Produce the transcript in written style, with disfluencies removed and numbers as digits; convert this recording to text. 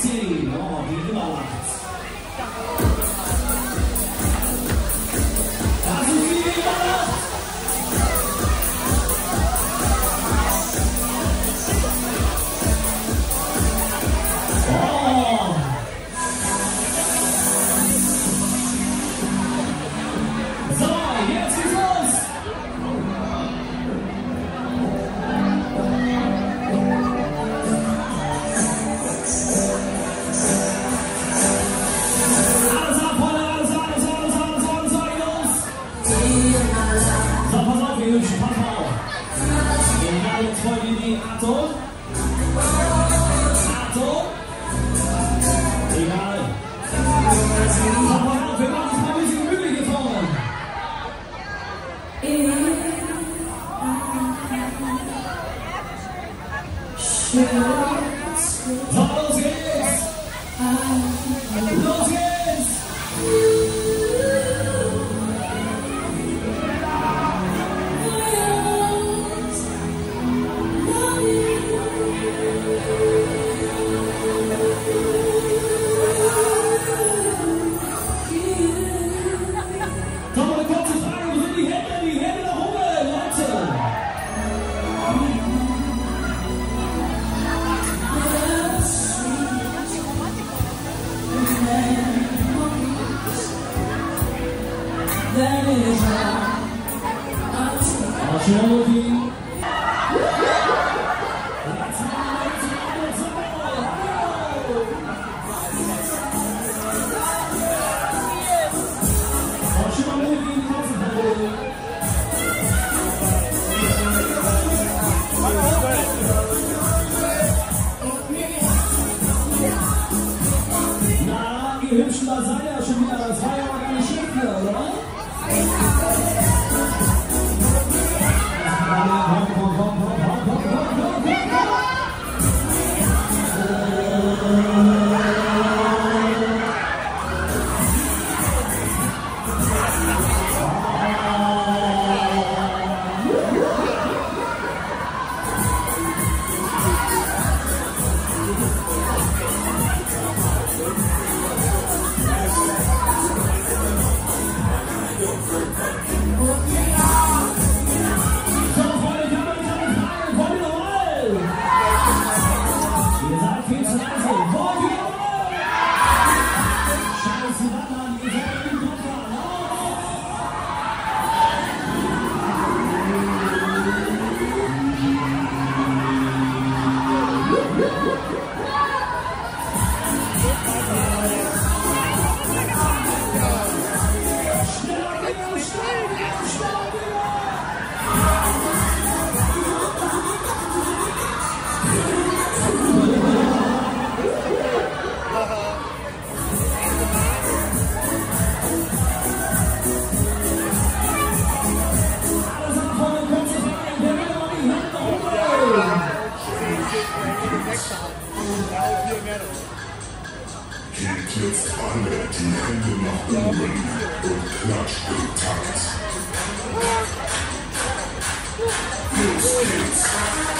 Party, oh, die immer lacht. Das ist die immer lacht. Oh. So, jetzt geht's los. Jetzt wollen wir die Achtung. Achtung. Egal. Wir machen es mal ein bisschen gemütlich hier vorne. So, los geht's. Los geht's. Die Hübschen, da seid ihr ja schon wieder. Das war ja aber gar nicht schlecht hier, oder? Hebt jetzt alle die Hände nach oben und klatscht im Takt. Los geht's!